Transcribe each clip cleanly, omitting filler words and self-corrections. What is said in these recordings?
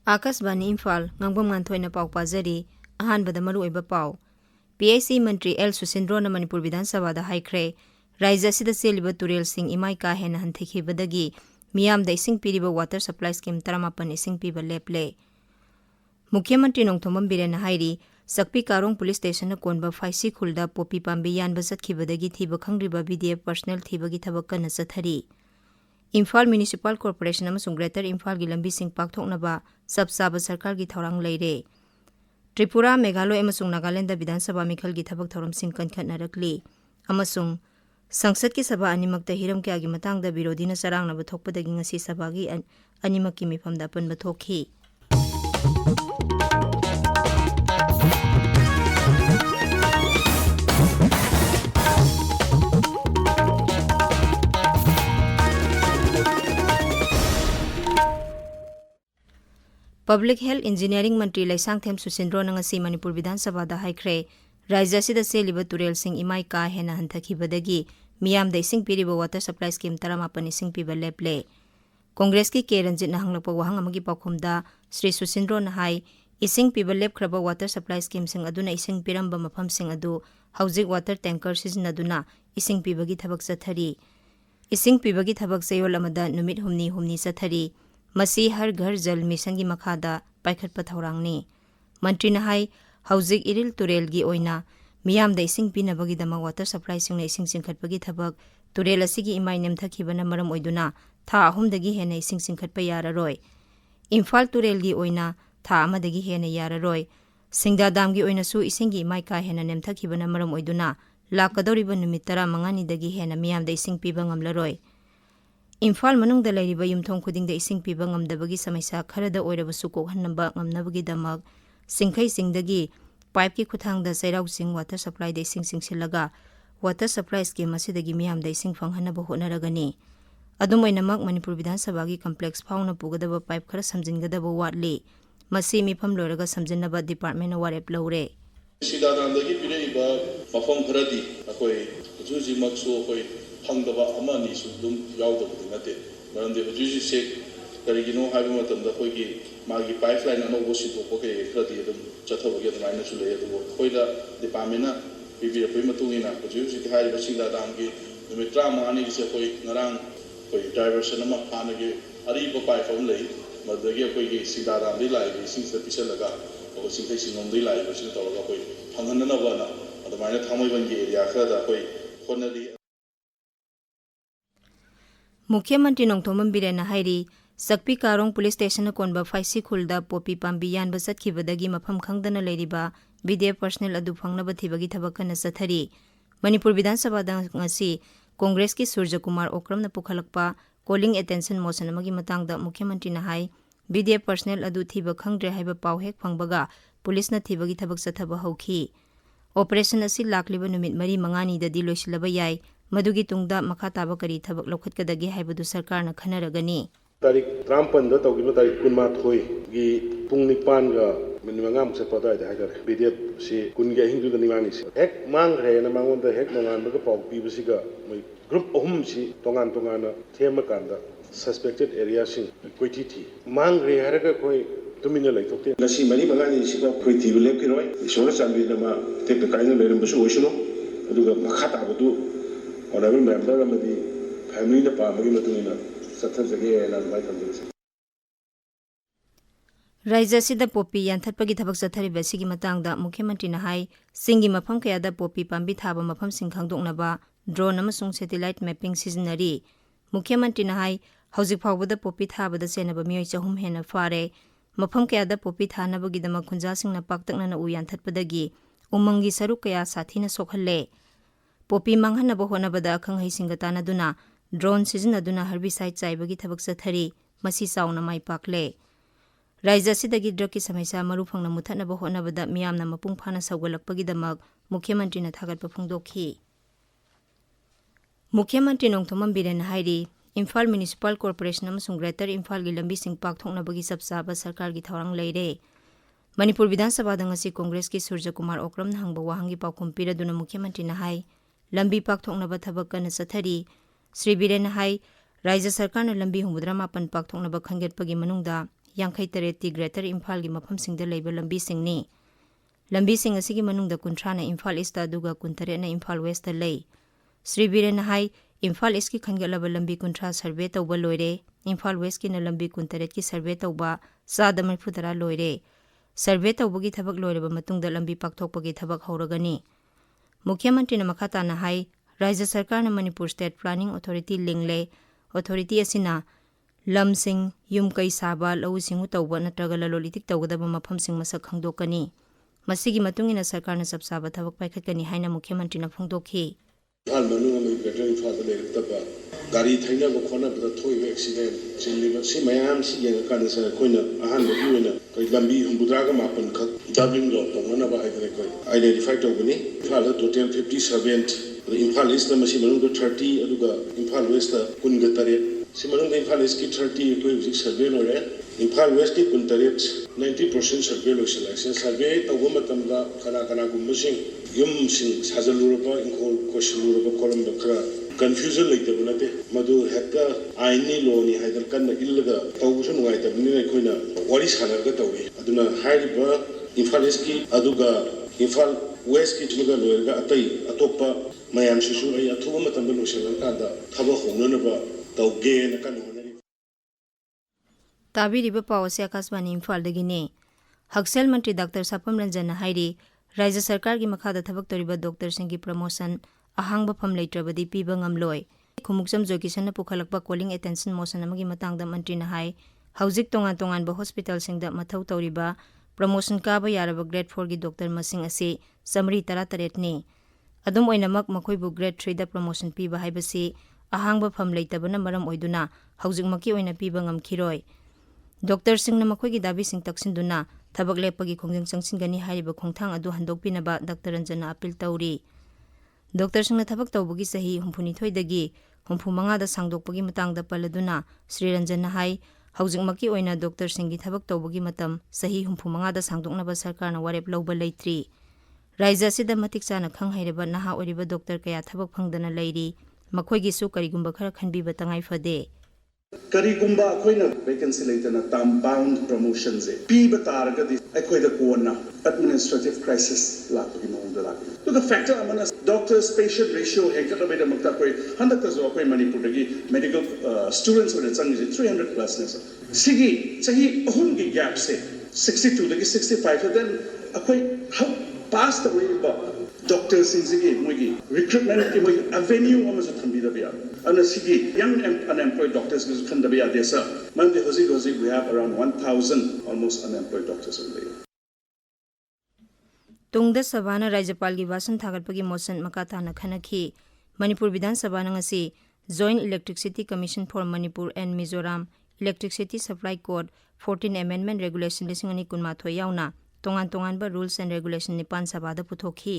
Akashvani Imphal Ngangbam Nganthoi पाव पाजरी अहानबद मरुओइबा पाव PAC मंत्री L सुसिंद्रोना Manipur Vidhan Sabha हाइख्रे राज्य असिदा चेलिबा तुरेल सिंह इमाई का हेन हंथेखिबदगी मियाम दा इसिंग पीरिबा वाटर सप्लाई स्कीम 38 इसिंग पीबा लेपले मुख्यमंत्री नोंथोमम बिरेन हाइरी सकपी कारोंग पुलिस स्टेशन कोनबा फाइसी खुलदा पोपी पाम्बी यानबा चतखिबदगी थीबा खंग्रिबा BDF पर्सनल थीबगी थबक कन्ना चथरी इम्फाल म्युनिसिपल कॉर्पोरेशन अमसुंग ग्रेटर इम्फाल की लंबी सिंह पाकथोकनबा सब साब सरकार की थौरांग लेरे त्रिपुरा मेघालय अमसुंग नागालैंड विधानसभा मिखल की थबक थौरम सिंह कनखटनरकली अमसुंग संसद की सभा अनिमकता हिरम क्यागी मतांगदा विरोधीना सरांगनबा थोकपदगी ngasi सभागी अनिमक की मिफमदा पनबा थोखी पब्लिक हेल्थ इंजीनियरिंग मंत्री लैसांगथेम सुसिंद्रोना ngasi मणिपुर विधानसभा दा हाइख्रे राज्य असिदा चेलिबा तुरेल सिंह इमाई का हेना हंथखिबदगी मियामदा इसिंग पीरिबा वाटर सप्लाई स्कीम 38 इसिंग पीबा लेपले कांग्रेस की के रंजित हंगलप वहांग अमगी पाखुमदा श्री सुसिंद्रोना हाई इसिंग पीबा लेपख्रबा वाटर सप्लाई स्कीम सिंग अदुना इसिंग पीरंबा मफम सिंग अदु हौजिक वाटर टैंकर सिजनदुना इसिंग पीबगी थबक चथरी इसिंग पीबगी थबक चयोल अमदा नुमित हुमनी चथरी मसी हर घर जल मिशन की मखादा पाइखटपा थौरांगनी मंत्री हाई हौजिक इरिल तुरेल की ओइना मियाम दा इसिंग पीनबगीदमक वाटर सप्लाई सिंग इसिंग चिंखटपगी थबक तुरेल असिगी इमाई नेमथखिबना मरम ओइदुना था अहुमदगी हेना इसिंग चिंखटपा याररोय इम्फाल तुरेल की ओइना था अमदगी हेना याररोय सिंगदा दाम की ओइनासु इसिंगी इमाई का हेना नेमथखिबना मरम ओइदुना लाकदौरिबा नुमित 15 दगी हेना मियाम दा इसिंग पीबा ngamlaroy इम्फाल मनुंग लेरिबा युमथोंग खुदिंग दा इसिंग पीबा ngamdabagi समस्या खरदा ओइरबसु कोहन्नबा ngamnabagi damak सिंखै सिंगदगी पाइप की खुथांग दा चैराउ सिंग वाटर सप्लाई दा इसिंग सिंगसिलगा वाटर सप्लाई स्कीम असिदगी मियाम दा इसिंग फंगहनबा होनरगनी अदुमैनमक मणिपुर विधानसभा की कॉम्प्लेक्स फाउना पुगदबा पाइप खर समजिनगदबा वाटली मसी मिफम लोरगा समजिनबा डिपार्टमेंट वारेप लौरे सिदादांदगी पिरेइबा मफम खरदी अखोय जुजिमक्सु अखोय फंगदबा अमानी सुदुम यावदबदि नते मरंदे जुजिसे करिगिनो हाइबा मतमदा अखोयगी मागी पाइपलाइन अनौबो सिदोपो के खरदी अदुम चथबगे अदुमाइना सुले अदुबो अखोयदा डिपार्टमेंट पिबिरपै मतुंगिना जुजिसे हाइबा सिदादांगी नुमित 35 से अखोय नरांग अखोय डाइवर्सन अमा फानगे अरिबा पाइप अम लई मदगी अखोयगी सिदादांदि लाइबि सिंगसे पिसलगा अखोय सिंखै सिंगोंदि लाइबि सिन तौरगा अखोय फंगननबना अदुमाइना थामोइबनगी एरिया खरदा अखोय होनदी मुख्यमंत्री नोंथोमम बिरेन हाइरी सकपी कारोंग पुलिस स्टेशन कोनबा फाइसी खुलदा पोपी पाम्बी यानबा चतखिबदगी मफम खंगदना लेरिबा BDF पर्सनल अदु फंगनबा थीबगी थबकना चथरी मणिपुर विधानसभा ngasi कांग्रेस की Surya Kumar ओक्रमना पुखलकपा calling attention motion अमगी मतंगदा मुख्यमंत्री हाई BDF पर्सनल अदु थीबा खंगद्रे हाइबा पाव हेक फंगबगा पुलिसना थीबगी थबक चथबा हौखी ऑपरेशन असि लाखलिबा नुमित 4-5 ददी लोइसिलबा याय मधुगी तुंगदा मखा ताबा करी थबक लौखटकदगी हाइबदु सरकारना खनरगनी तारीख 53 तौगिबा तारीख 19 गी पुंग 9 गा मिनिमंगाम से पदा है हाइदर BDF से कुनगे हिंदू द निमानी से हेक मांगरे न मांगोंदा हेक नोंगानबगा पाव पीबसिगा मै ग्रुप अहुम सी तोंगान थेम कांदा सस्पेक्टेड एरिया सिंग कोइथि थी मांगरे हरगा कोई तुमिना लैथोक्ते ngasi mani mangani siba khoi ti lep kiroi isona chambi na ma tek ka kaina lerim basu oisuno aduga makha tabadu honorable member amadi family na pa magi matungina sathajage na mai thamdese राज्य असिदा पोपी यानथटपगी थबक चथरिबसिगी मतंगदा मुख्यमंत्री high सिंगी मफम कयादा Poppy पाम्बी थाबा मफम सिंग खांगदोकनबा drone अमसुंग satellite mapping सिजनरी मुख्यमंत्री high हौजिक फावबदा Poppy थाबदा सेनबा मियोय 4 हेना फारे मफम कयादा पोपी थानबगीदमा खुंजासिंगना पाक्तकनना उ यानथटपदगी उमंगी सरुक कया साथीना सोखल्ले Poppy मांगहनबा होनबदा खंगहै सिंगतानादुना drone सिजनदुना herbicide चाइबगी थबक चथरी मसी चाउना माइ पाकले राज्य असिदगी drug की समस्या मरुफंगना मुथनबा होनबदा मियामना मपुंग फाना सौगलकपगीदमक मुख्यमंत्री थागतपा फोंदोखी मुख्यमंत्री नोंथोमम बिरेन हाइरी इम्फाल म्युनिसिपल कॉर्पोरेशन अमसुंग ग्रेटर इम्फाल की लंबी सिंह पाकथोकनबगी सबसाबा सरकार की थौरांग लेरे मणिपुर विधानसभा ngasi कांग्रेस की सूर्य कुमार ओक्रमना हंगबा वाहंगी पाखुम पिरदुना मुख्यमंत्री हाई लंबी पाकथोकनबा थबक कन चथरी श्री बिरेन हाई राज्य सरकार लंबी 59 पाकथोकनबा खंगेटपगी मनुंगदा यांखै तरेती ग्रेटर इम्फाल की मफमसिंगदा लेबा लंबीसिंगनी लंबीसिंग असिगी मनुंगदा कुंथ्राना इम्फाल ईस्ट अदुगा कुंतरेना इम्फाल वेस्ट लई श्री बीरेन हाई इम्फाल ईस्ट की खनगलबा लंबी कुंथ्रा सर्वे तौबा लोइरे इम्फाल वेस्ट की लंबी कुंतरेत की सर्वे तौबा सादा मरफुदरा लोइरे सर्वे तौबगी थबक लोइरबा मतुंगदा लंबी पाकथोकपगी थबक हौरगनी मुख्यमंत्री न मखाताना हाई राज्य सरकार न मणिपुर स्टेट प्लानिंग अथॉरिटी लिंगले अथॉरिटी असिना लमसिंग युम कई साबा लौ सिंगु तौबा नत्रगा ललोलितिक तौगदबा मफमसिंग मसक खंगदोकनी मसिगी मतुंगिना सरकार न सबसाबा थबक पाइखतकनी हाइना मुख्यमंत्री न फोंदोखी हाल मनुंग अमई ग्रेटर इम्फाल लेरतबा गाड़ी थैनबा खोनबदा थोइबा एक्सीडेंट सिलिबा सि मयाम सि येंगाकान स कोइना अहानबगी ओइना कोइ लंबी हुंबुद्रागा मापन खक डबलिंग लो तंगनबा हाइदरे कोइ आइडेंटिफाई तौबनी इम्फाल टोटल 57 इम्फाल ईस्ट मसी मनुंग 30 अदुगा इम्फाल वेस्ट कुनगा तरे सि मनुंग इम्फाल ईस्ट की 30 कोइ हुजिक सर्वे लोरे इम्फाल वेस्ट की कुंतरेत 90% सर्वे लोइसलाक्से सर्वे तौबा मतमदा कना गुमसिंग युमसिंग साजलुरबा इंखोल कोशलुरबा कोलमबा खरा confusion लेते बनाते मधु हेक्का आईनी लोनी हाइदर कन्ना इल्लगा तौबसु नुगाइतबनि अखोइना वारी सानरगा तौवे अदुना हाइरिबा इम्फाल ईस्ट की अदुगा इम्फाल वेस्ट की तुगा लोयरगा अतई अतोपा मयाम सुसु अई अथुबा मतमदा लोइसलकांदा थबा होननबा तौगे न कनोनरी ताबिरिबा पावसे आकाशवाणी इम्फालदगिने हक्सेल मंत्री डॉक्टर सापम रंजन हाइरी राज्य सरकार की मखादा थबक तोरिबा डॉक्टर सिंह की प्रमोशन अहांगबा फम लेत्रबदी पीबा ngамलोय खुमुक्सम जोगिसन पुखलकबा कॉलिंग अटेंशन मोशन अमगी मतंगदा मंत्री न हाई हौजिक तोंगान तोंगान बा हॉस्पिटल सिंगदा मथौ तौरिबा प्रमोशन काबा यारबा ग्रेड 4 की डॉक्टर मसिंग असे समरी 33 ने अदुम ओइनमक मखोइबु ग्रेड 3 दा प्रमोशन पीबा हाइबसी अहांगबा फम लेतबना मरम ओइदुना हौजिकमकी ओइना पीबा ngамखिरोय डॉक्टर सिंह न मखोइगी दाबी सिंह तक्सिनदुना थबक लेपगी खोंजिंग चंगसिनगनी हाइरिबा खोंथांग अदु हंदोकपिनबा डॉक्टर रंजन अपील तौरी डॉक्टर सिंह न थबक तौबगी सही 63 65 दा सांगदोकपगी मतंगदा पलदुना श्री रंजन हाई हौजिकमकी ओइना डॉक्टर सिंह की थबक तौबगी मतम सही 65 दा सांगदोकनबा सरकारना वारेप लौबा लेत्री राज्य सिदा मतिक चाना खंग हाइरिबा नहा ओरिबा डॉक्टर कया थबक फंगदना लेरी मखोइगिसु करिगुंबा खरा खनबीबा तंगाई फदे करीगुंबा अखोइना वैकेंसी लेतना टाइम बाउंड प्रमोशन से पीबा तारगदि अखोइदा कोना एडमिनिस्ट्रेटिव क्राइसिस लापगी मौंदा लापगी तो द फैक्टर अमना डॉक्टर्स पेशेंट रेशियो हेकटबेदा मक्ता कोइ हंदकजो अखोइ मणिपुरदगी मेडिकल स्टूडेंट्स ओने चंगिजे 300 प्लस ने सिगी सही अहुम की गैप से 62 दगी 65 देन अखोइ पास द वे डॉक्टर्स सिंजिगी मोगी रिक्रूटमेंट की मोगी एवेन्यू अमसो थंबिदबिया अन सिगी यंग अनएम्प्लॉयड डॉक्टर्स की खंदबिया देसा मंदे होजी we have around 1000 almost unemployed doctors in the तुंगदा सभाना राज्यपाल की वासन थागतपगी मोशन मकाताना खनखी मणिपुर विधानसभा नंगसी joint electricity commission for Manipur and Mizoram electricity supply code 14 amendment regulation 2019 यावना तोंगान तोंगानबा रूल्स एंड रेगुलेशन निपान सभादा पुथोखी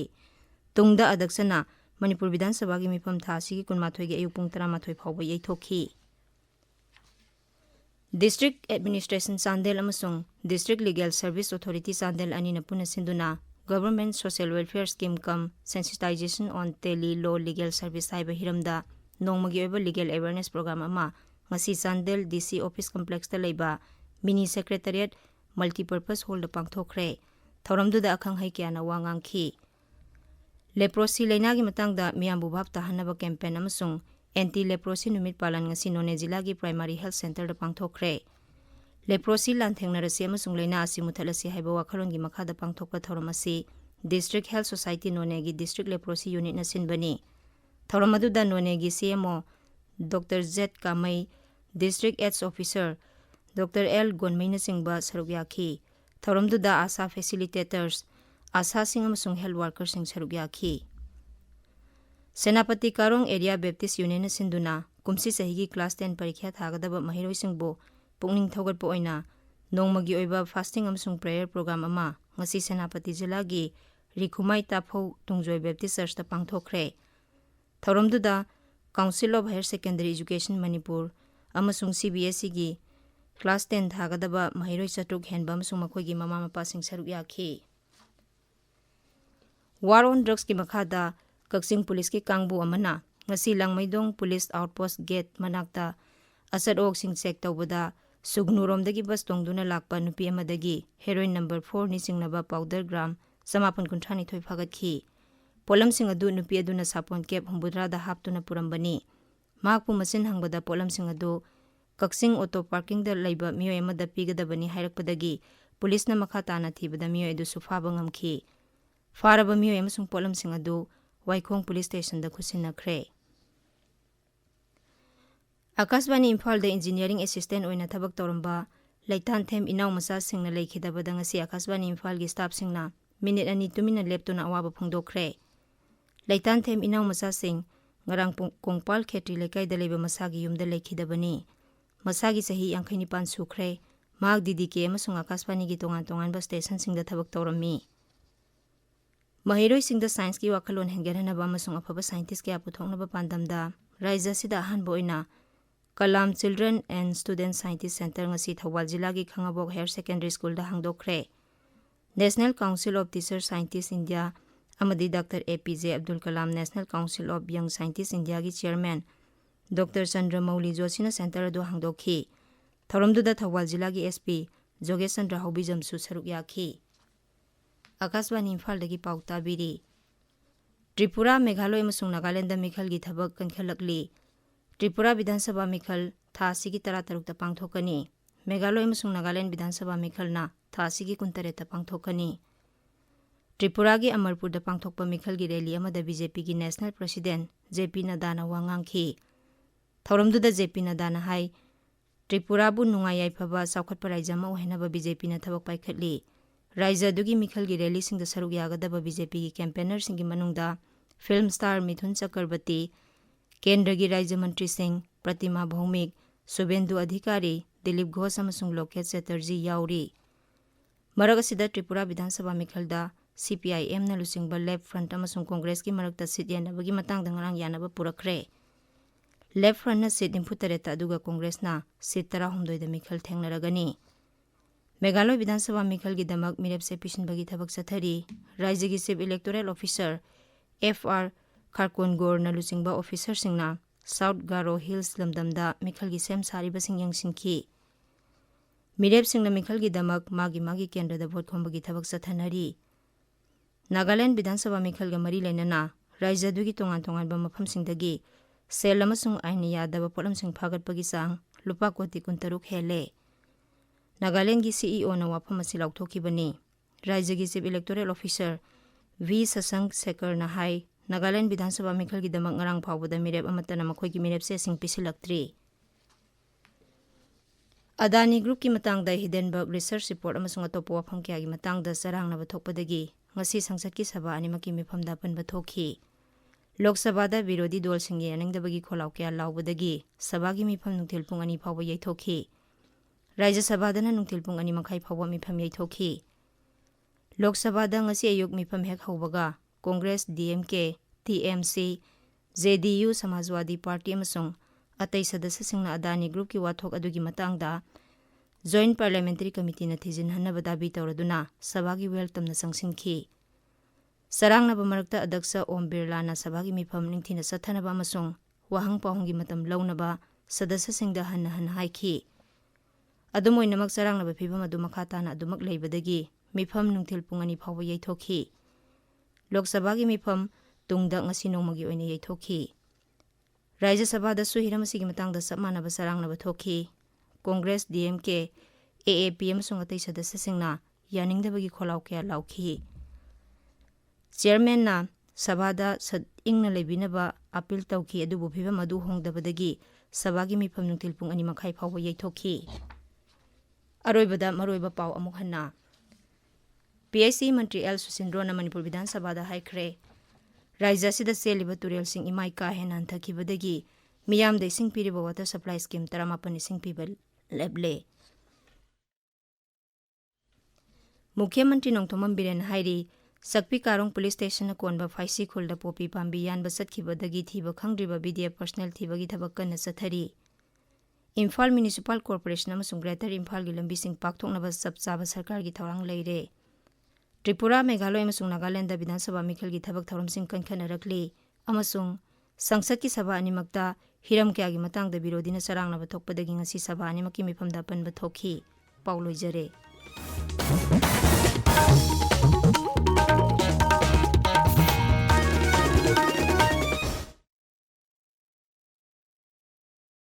तुंगदा अध्यक्षना मणिपुर विधानसभा की मिफम थासी की 19 की अयुक पुंग 13 फाउबा यैथोखी डिस्ट्रिक्ट एडमिनिस्ट्रेशन चांदेल अमसुंग district legal service authority Chandel अनिना पुना सिंदुना government social welfare scheme cum sensitization on tele law legal service हाइबा हिरमदा नोंमगी ओइबा लीगल अवेयरनेस प्रोग्राम अमा ngasi Chandel DC office complex ता लेबा मिनी सेक्रेटेरिएट मल्टीपर्पज हॉल दा पांगथोखरे थौरमदुदा अखंग है क्याना वांगांखी लेप्रोसी लेनागी मतंगदा मियामबु भाब ताहनबा कैंपेन अमसुंग एंटी लेप्रोसी नुमित पालन ngasi नोने जिला की प्राइमरी हेल्थ सेंटर दा पांगथोखरे लेप्रोसी लांथेंगनरसी अमसुंग लेना असि मुथलसी हाइबा वाखलोंगी मखादा पांगथोकपा थौरम असि डिस्ट्रिक्ट हेल्थ सोसाइटी नोने की डिस्ट्रिक्ट लेप्रोसी यूनिट नसिनबनी थौरम अदुदा नोने की CMO doctor Z Kamei district AIDS officer doctor L गोनमैना सिंगबा सरुग्याखी थौरमदुदा आशा फैसिलिटेटर्स आशा सिंह अमसुंग हेल्थ वर्कर सिंह सरुग्याखी Senapati Karong area Baptist union सिंधुना कुमसी सही की क्लास 10 परीक्षा थागदबा महिरोई सिंहबो पुंगनिंग थौगतपो ओइना नोंमगी ओइबा फास्टिंग अमसुंग प्रेयर प्रोग्राम अमा ngasi सेनापति जिला की रिखुमाई ताफौ तुंगजोय बैप्टिस्ट चर्च ता पांगथोखरे थौरमदुदा council of higher secondary education Manipur अमसुंग सीबीएसई की क्लास 10 थागदबा महिरोई चटुक हेनबा अमसुंग मखोइगी ममा मपा सिंह सरुक याखी वार ऑन ड्रग्स की मखादा कक्सिंग पुलिस की कांगबु अमना ngasi langmaidong police outpost gate मनाक्ता असर ओक सिंह चेक तौबदा Sugnurom dagi bus tongduna lakpa nupi amadagi heroin number 4 ni singnaba powder gram 7 fagatki. Polam sing adu nupi aduna sapon kep humbudra da haptuna purambani. Makpu masin hangbada polam sing adu kaksing auto parking da laiba miyo amada pigadabani hairakpadagi police na makatana thibada miyo edu sufaba ngamki. Faraba miyo amasung polam sing adu Waikhong police station da khusinakre. Akasbani Imphal da engineering assistant oina thabak toramba laitan them inaw masa singna leikhidabada ngasi Akasbani Imphal gi staff singna minute ani tumina leptuna awaba phongdokre. Laitan them inaw masa sing ngarang kongpal khetri lekai da leba masagi yumda leikhidabani. Masagi sahi angkhaini pan sukre mag DDK amasung Akasbani gi tongan ba station singda thabak torami. Mahiroi singda science ki wakalon hengerhanaba amasung afaba scientist kya puthoknaba pandamda Raija sida ahanba oina Kalam Children and Student Scientist Center ngasi Thawal Jila gi Khangabok Higher Secondary School da hangdokre. National Council of Teacher Scientists India amadi Dr. APJ Abdul Kalam National Council of Young Scientists India gi Chairman Dr. Chandra Mauli Joshina Center do hangdokhi. Thoramduda Thawal Jila gi SP Jogesh Chandra Hobijam su saruk yakhi. Akasbani Imphal dagi pauta biri. Tripura Meghalaya amasung Nagaland da mikhal gi thabak kankhalakli. Tripura Vidhan Sabha Mikhal Thasigi Taratarukta Pangthokani. Meghalaya amasung Nagaland Vidhan Sabha Mikhal na Thasigi Kuntareta Pangthokani. Tripura gi Amarpur da Pangthokpa Mikhal gi rally amada BJP gi National President JP Nadana wangangki. Thoramduda JP Nadana hai Tripura bu nungayai phaba saukhatpa raijama ohenaba BJP na thabak paikhatli. Raija dugi Mikhal gi rally sing da saruk yagadaba BJP gi campaigner sing gi manungda film star Mithun Chakrabarti Kendra gi Raija Mantri Singh, Pratima Bhaumik, Subendu Adhikari, Dilip Ghosh amasung Loket Chatterjee yauri. Marag asida Tripura Vidhan Sabha Mikhalda CPIM na lusingba Left Front amasung Congress ki maragta sit yanabagi matangda ngarang yanaba purakre. Left Front na sit imputareta aduga Congress na sit 12 da Mikhal thengnaragani. Meghalaya Vidhan Sabha Mikhal gi damak mirepse pishinbagi thabak sathari, Raija gi Chief Electoral Officer FR Kharkon Gor na lusingba officer singna South Garo Hills lamdamda Mikhal gi sem sariba sing yangsinki. Mirep singna Mikhal gi damak magi kendra da vote khombagi thabak sathanari. Nagaland Vidhan Sabha Mikhal ga mari lainana Raija dugi tongan ba mafam singdagi sel amasung aini yadaba polam sing phagatpagi sang lupa koti kuntaruk hele. Nagaland gi CEO na wafam asi laukthokibani. Raija gi Chief Electoral Officer V Sasang Sekar na hai Nagaland Vidhan Sabha Mikhal gi damak ngarang phawbada mirep amatana makhoi gi mirep se sing pisilaktri. Adani Group ki matangda Hindenburg Research Report amasung atopo wafam kya gi matangda sarangna bathokpadagi ngasi sangsad ki sabha animaki mifamda panba thokhi. Lok Sabha da Virodi dol singye aningdabagi kholaw kya lawbadagi sabha gi mifam nungthil pung ani phawba yaithokhi. Raija Sabha dana nungthil pung ani makhai phawba mifam yaithokhi. Lok Sabha da ngasi ayuk mifam hek hawbaga Congress, DMK, TMC, JDU, Samajwadi Party amasung atay sadasya singna Adani Group ki wathok adugi matangda Joint Parliamentary Committee na tijinhanaba dabi tawraduna sabagi welcome na sangsinki. Sarang na bamarakta adaksa Om Birla na sabagi mifam ningthina sathanaba amasung wahang pahonggi matam lawnaba sadasya singda hanna haiki. Adumoy namak sarang na bapibam adu makhata na adumak leibadagi mifam nungthil pungani phawba yaithokhi. Lok Sabha gi mifam tungda ngasi nongmagi oina yaithokhi. Raija Sabha da su hiramasi gi matangda sapmanaba sarangna bathokhi. Congress, DMK, AAP amasung atay sadasya singna yaningdabagi kholaw kaya lawkhi. Chairman na Sabha da sad ingna leibinaba appeal tawki adubu phibam adu hongdabadagi Sabha gi mifam nungthil pung ani makhai phawba yaithokhi. Aroibada maroiba paw amuk hanna. PIC Mantri L. Susindro na Manipur Vidhan Sabha da haikre. Raija sida seliba turel sing imai ka hena hanthakibadagi miyam da ising piriba water supply scheme 18 ising piba leble. Mukhyamantri Nongthomam Biren hairi Sakpi Karong Police Station na konba Faisi Khulda Popi Pambi yanba satkibadagi thiba khangdriba BDF personnel thibagi thabak kanna sathari. Imphal Municipal Corporation amasung Greater Imphal gi lambi sing pakthoknaba sabchaba sarkar gi thawrang leire. Tripura, Meghalaya amasung Nagaland da Vidhan Sabha Mikhal gi thabak thawram sing kankanarakli amasung sangsad ki sabha animakta हिरम क्यागी मतंगदा बिरोधीना सरांगनबा थोकपदगी ngasi सभा अनिमकी मिफमदा पनबा थोखी पाउ लोइजरे।